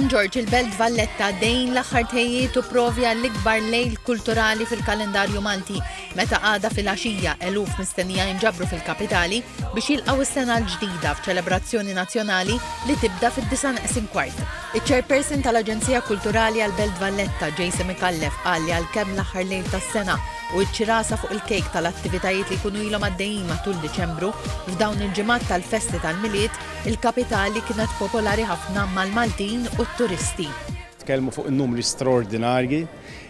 San George il-Belt Valletta dejn l-aħħar tejjiet tipprovja l-ikbar lejl kulturali fil-kalendarju Malti meta għada fil-għaxija eluf mistennija jinġabru fil-kapitali biex jilqgħu is-sena l-ġdida f'ċelebrazzjoni nazzjonali li tibda fid-9:15. Iċ-chairperson tal-Aġenzija Kulturali għall-Belt Valletta, Jason Mikallef, qal li għalkemm l-aħħar lejl tas-sena u ċ-ċirasa fuq il-kejk tal-attivitajiet li jkunu ilhom għaddejjin matul Diċembru f'dawn il-ġimgħat tal-festi tal-miliet, il-kapitali kienet popolari ħafna mal-Maltin u t-turisti. Tkellmu fuq in-numri straordinarji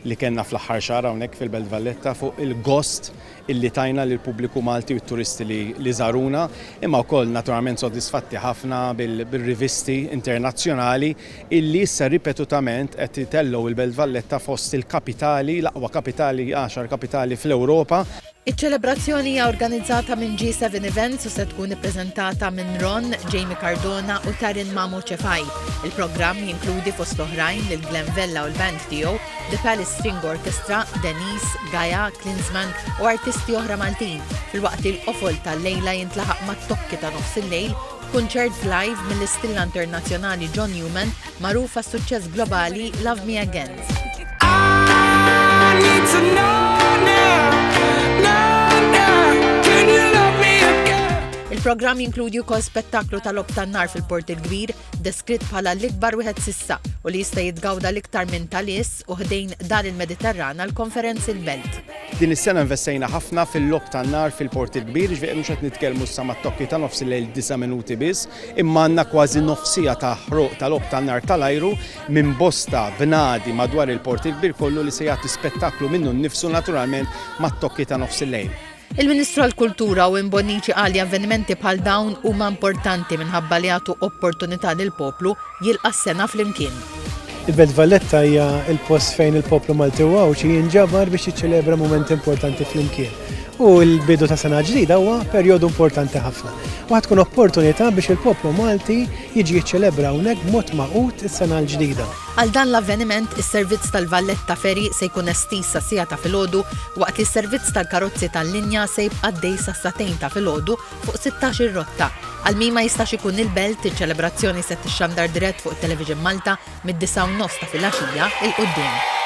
li kellna fl-aħħar xahar hawnhekk fil-Belt Valletta fuq il-gost illi tajna lil pubbliku Malti u t-turisti li żaruna, imma wkoll naturalment sodisfatti ħafna bil-rivisti internazzjonali illi issa ripetutament qed itellgħu il-Belt Valletta fost il-kapitali, l-aqwa kapitali 10 kapitali fl-Ewropa. Iċ-ċelebrazzjoni hija organizzata minn G7 Events u se tkun ippreżentata minn Ron, Jamie Cardona u Tarin Mamu Ċefaj. Il-programm jinkludi fost oħrajn lil Glenn Vella u l-band tiegħu, The Palace String Orchestra, Denise, Gaia, Klinsman u artisti oħra Maltin. Filwaqt il-qofol tal-lejla jintlaħaq mat-tokki ta' nofs il-lejl, kunċert live mill-istilla internazzjonali John Newman magħruf għas-suċċess globali Love Me Again. Il-programm jinkludi wkoll spettaklu tal-Lob tan-nar fil-Port il-Kbir, deskritt bħala l-ikbar wieħed sissa u li jista' jitgawda l-iktar minn tal-is u ħdejn dar il-Mediterran għall-konferenz il-Belt. Din is-sena investejna ħafna fil-Lob tan-nar fil-Port il-Kbir, ġifieri mhux qed nitkellmu issa mat-tokki ta' nofs il-lejl 9 minuti biss, imma għandna kważi nofsija ta' ħruq tal-Lob tan-nar tal-ajru minn bosta bnadi madwar il-Port il-Kbir kollu li se jagħti spettaklu minnu nnifsu naturalment mat-tokki ta' nofs il-lejl. Il-Ministru għall-Kultura u Imbonniċi qal li avvenimenti bħal dawn huma importanti minħabba li jagħtu opportunità lill-poplu jilqa' s-sena flimkien. Il-Belt Valletta hija l-post fejn il-poplu Malti huwa xi jinġabar biex jiċċelebra mument importanti flimkien. U l-bidu ta' sena ġdida huwa perjodu importanti ħafna. U tkun opportunità biex il-poplu Malti jiġi jiċċelebra hawnhekk b'mod maqut is-sena l-ġdida. Għal dan l-avveniment, is-servizz tal-Valletta Ferry se jkun estis sa' sigħa ta' filgħodu waqt li s-servizz tal-karozzi tal-linja se jibqa' għaddej sa' satejn ta' filgħodu fuq 16 rotta. Għal min ma jistax ikun il-belt, iċ-ċelebrazzjoni se tixxandar dirett fuq Television Malta mid-9:30 ta' filgħaxija il-qudiem.